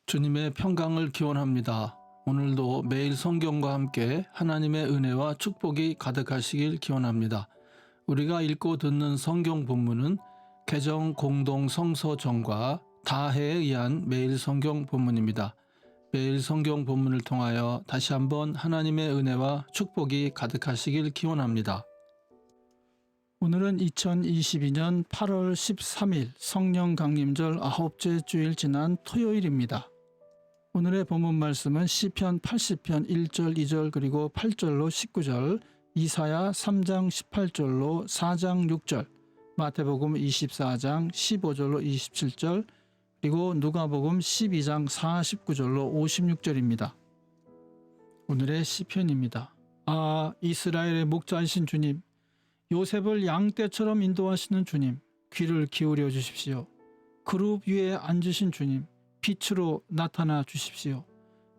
주님의 평강을 기원합니다. 오늘도 매일 성경과 함께 하나님의 은혜와 축복이 가득하시길 기원합니다. 우리가 읽고 듣는 성경 본문은 개정 공동 성서정과 다해에 의한 매일 성경 본문입니다. 매일 성경 본문을 통하여 다시 한번 하나님의 은혜와 축복이 가득하시길 기원합니다. 오늘은 2022년 8월 13일 성령 강림절 9째 주일 지난 토요일입니다. 오늘의 본문 말씀은 시편 80편 1절 2절 그리고 8절로 19절, 이사야 3장 18절로 4장 6절, 마태복음 24장 15절로 27절, 그리고 누가복음 12장 49절로 56절입니다. 오늘의 시편입니다. 아, 이스라엘의 목자이신 주님, 요셉을 양떼처럼 인도하시는 주님, 귀를 기울여 주십시오. 그룹 위에 앉으신 주님, 빛으로 나타나 주십시오.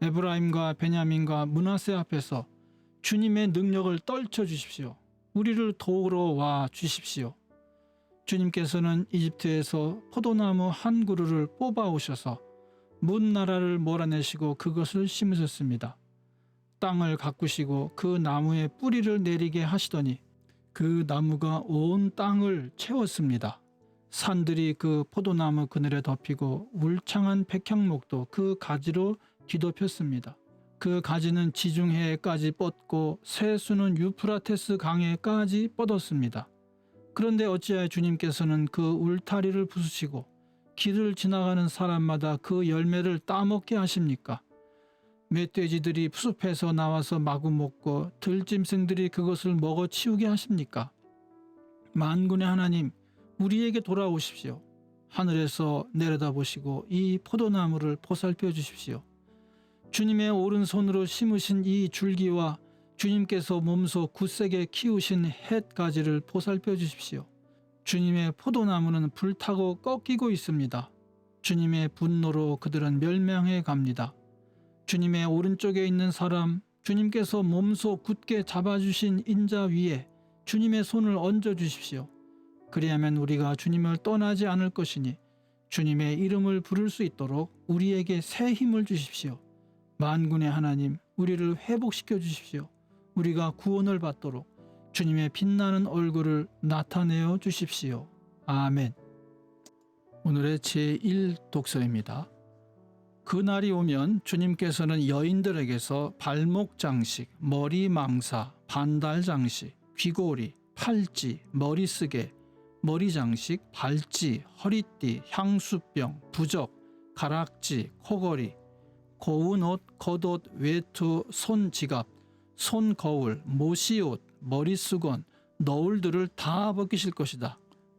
에브라임과 베냐민과 므낫세 앞에서 주님의 능력을 떨쳐 주십시오. 우리를 도우러 와 주십시오. 주님께서는 이집트에서 포도나무 한 그루를 뽑아 오셔서 문 나라를 몰아내시고 그것을 심으셨습니다. 땅을 가꾸시고 그 나무에 뿌리를 내리게 하시더니 그 나무가 온 땅을 채웠습니다. 산들이 그 포도나무 그늘에 덮이고 울창한 백향목도 그 가지로 뒤덮였습니다. 그 가지는 지중해에까지 뻗고 새수는 유프라테스 강에까지 뻗었습니다. 그런데 어찌하여 주님께서는 그 울타리를 부수시고 길을 지나가는 사람마다 그 열매를 따먹게 하십니까? 멧돼지들이 숲에서 나와서 마구 먹고 들짐승들이 그것을 먹어 치우게 하십니까? 만군의 하나님, 우리에게 돌아오십시오. 하늘에서 내려다보시고 이 포도나무를 보살펴 주십시오. 주님의 오른손으로 심으신 이 줄기와 주님께서 몸소 굳세게 키우신 햇가지를 보살펴 주십시오. 주님의 포도나무는 불타고 꺾이고 있습니다. 주님의 분노로 그들은 멸망해 갑니다. 주님의 오른쪽에 있는 사람, 주님께서 몸소 굳게 잡아주신 인자 위에 주님의 손을 얹어 주십시오. 그리하면 우리가 주님을 떠나지 않을 것이니 주님의 이름을 부를 수 있도록 우리에게 새 힘을 주십시오. 만군의 하나님, 우리를 회복시켜 주십시오. 우리가 구원을 받도록 주님의 빛나는 얼굴을 나타내어 주십시오. 아멘. 오늘의 제1 독서입니다. 그날이 오면 주님께서는 여인들에게서 발목 장식, 머리 망사, 반달 장식, 귀고리, 팔찌, 머리쓰개, 머리 장식, 발찌, 허리띠, 향수병, 부적, 가락지, 코걸이, 고운 옷, 겉옷, 외투, 손지갑, 손거울, 모시옷, 머리수건, 너울들을 다 벗기실 것이다.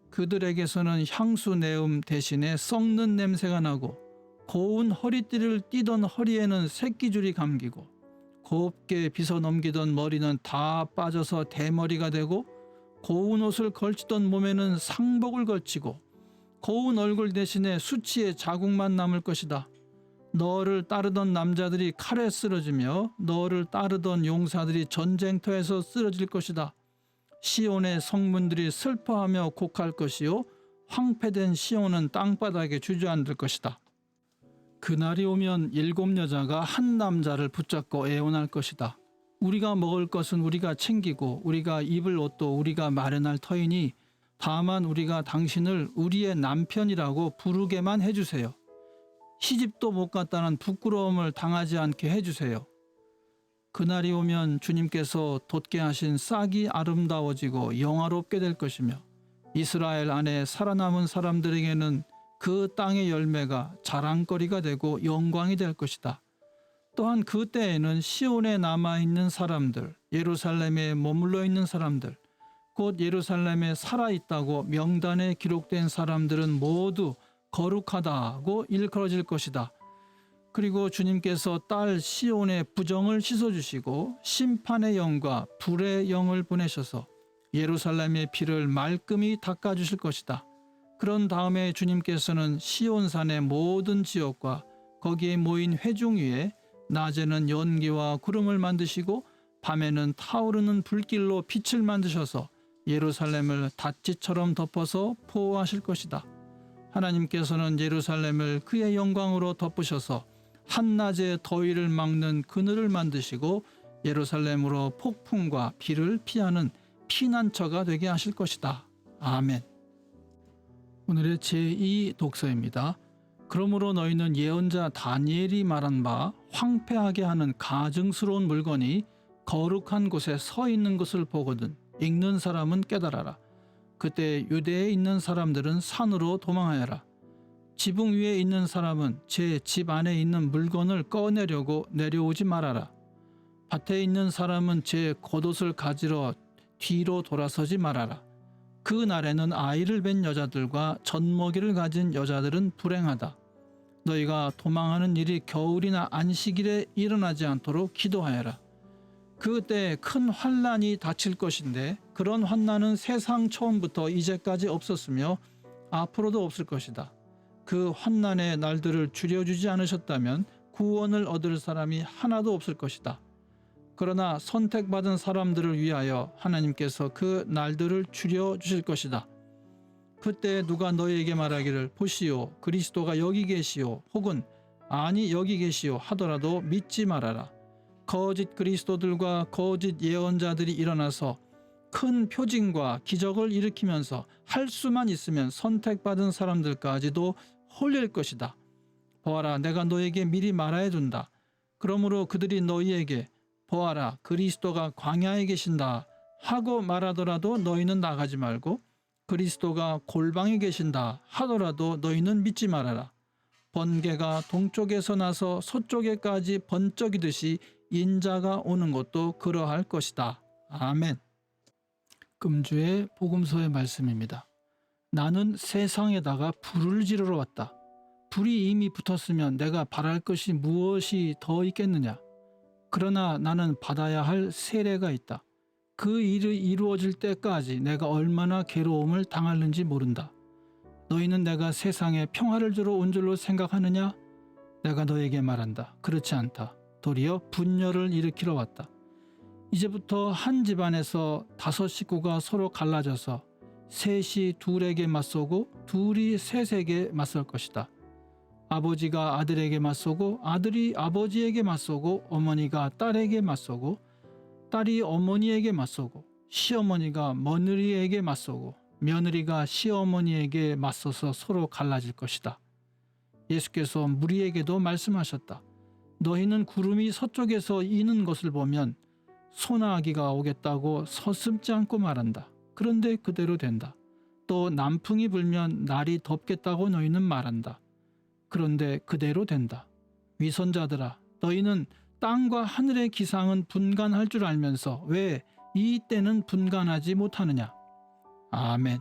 그들에게서는 향수 내음 대신에 썩는 냄새가 나고 고운 허리띠를 띠던 허리에는 새끼줄이 감기고 곱게 빗어 넘기던 머리는 다 빠져서 대머리가 되고 고운 옷을 걸치던 몸에는 상복을 걸치고 고운 얼굴 대신에 수치의 자국만 남을 것이다. 너를 따르던 남자들이 칼에 쓰러지며 너를 따르던 용사들이 전쟁터에서 쓰러질 것이다. 시온의 성문들이 슬퍼하며 곡할 것이요 황폐된 시온은 땅바닥에 주저앉을 것이다. 그날이 오면 7 여자가 한 남자를 붙잡고 애원할 것이다. 우리가 먹을 것은 우리가 챙기고 우리가 입을 옷도 우리가 마련할 터이니 다만 우리가 당신을 우리의 남편이라고 부르게만 해주세요. 시집도 못 갔다는 부끄러움을 당하지 않게 해주세요. 그날이 오면 주님께서 돋게 하신 싹이 아름다워지고 영화롭게 될 것이며 이스라엘 안에 살아남은 사람들에게는 그 땅의 열매가 자랑거리가 되고 영광이 될 것이다. 또한 그때에는 시온에 남아있는 사람들, 예루살렘에 머물러 있는 사람들, 곧 예루살렘에 살아있다고 명단에 기록된 사람들은 모두 거룩하다고 일컬어질 것이다. 그리고 주님께서 딸 시온의 부정을 씻어주시고 심판의 영과 불의 영을 보내셔서 예루살렘의 피를 말끔히 닦아주실 것이다. 그런 다음에 주님께서는 시온산의 모든 지역과 거기에 모인 회중 위에 낮에는 연기와 구름을 만드시고 밤에는 타오르는 불길로 빛을 만드셔서 예루살렘을 닷지처럼 덮어서 보호하실 것이다. 하나님께서는 예루살렘을 그의 영광으로 덮으셔서 한낮에 더위를 막는 그늘을 만드시고 예루살렘으로 폭풍과 비를 피하는 피난처가 되게 하실 것이다. 아멘. 오늘의 제2 독서입니다. 그러므로 너희는 예언자 다니엘이 말한 바 황폐하게 하는 가증스러운 물건이 거룩한 곳에 서 있는 것을 보거든 읽는 사람은 깨달아라. 그때 유대에 있는 사람들은 산으로 도망하여라. 지붕 위에 있는 사람은 제 집 안에 있는 물건을 꺼내려고 내려오지 말아라. 밭에 있는 사람은 제 겉옷을 가지러 뒤로 돌아서지 말아라. 그 날에는 아이를 뵌 여자들과 젖먹이를 가진 여자들은 불행하다. 너희가 도망하는 일이 겨울이나 안식일에 일어나지 않도록 기도하여라. 그때 큰 환난이 닥칠 것인데 그런 환난은 세상 처음부터 이제까지 없었으며 앞으로도 없을 것이다. 그 환난의 날들을 줄여주지 않으셨다면 구원을 얻을 사람이 하나도 없을 것이다. 그러나 선택받은 사람들을 위하여 하나님께서 그 날들을 줄여주실 것이다. 그때 누가 너희에게 말하기를 보시오 그리스도가 여기 계시오 혹은 아니 여기 계시오 하더라도 믿지 말아라. 거짓 그리스도들과 거짓 예언자들이 일어나서 큰 표징과 기적을 일으키면서 할 수만 있으면 선택받은 사람들까지도 홀릴 것이다. 보아라 내가 너에게 미리 말하여 둔다. 그러므로 그들이 너희에게 보아라 그리스도가 광야에 계신다 하고 말하더라도 너희는 나가지 말고 그리스도가 골방에 계신다 하더라도 너희는 믿지 말아라. 번개가 동쪽에서 나서 서쪽에까지 번쩍이듯이 인자가 오는 것도 그러할 것이다. 아멘. 금주의 복음서의 말씀입니다. 나는 세상에다가 불을 지르러 왔다. 불이 이미 붙었으면 내가 바랄 것이 무엇이 더 있겠느냐. 그러나 나는 받아야 할 세례가 있다. 그 일이 이루어질 때까지 내가 얼마나 괴로움을 당하는지 모른다. 너희는 내가 세상에 평화를 주러 온 줄로 생각하느냐? 내가 너에게 말한다. 그렇지 않다. 도리어 분열을 일으키러 왔다. 이제부터 한 집안에서 5 식구가 서로 갈라져서 셋이 둘에게 맞서고 둘이 셋에게 맞설 것이다. 아버지가 아들에게 맞서고 아들이 아버지에게 맞서고 어머니가 딸에게 맞서고 딸이 어머니에게 맞서고 시어머니가 며느리에게 맞서고 며느리가 시어머니에게 맞서서 서로 갈라질 것이다. 예수께서 무리에게도 말씀하셨다. 너희는 구름이 서쪽에서 이는 것을 보면 소나기가 오겠다고 서슴지 않고 말한다. 그런데 그대로 된다. 또 남풍이 불면 날이 덥겠다고 너희는 말한다. 그런데 그대로 된다. 위선자들아, 너희는 땅과 하늘의 기상은 분간할 줄 알면서 왜 이 때는 분간하지 못하느냐. 아멘.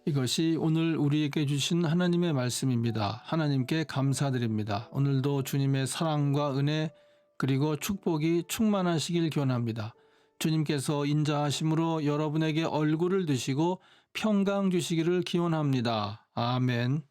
이것이 오늘 우리에게 주신 하나님의 말씀입니다. 하나님께 감사드립니다. 오늘도 주님의 사랑과 은혜 그리고 축복이 충만하시길 기원합니다. 주님께서 인자하심으로 여러분에게 얼굴을 드시고 평강 주시기를 기원합니다. 아멘.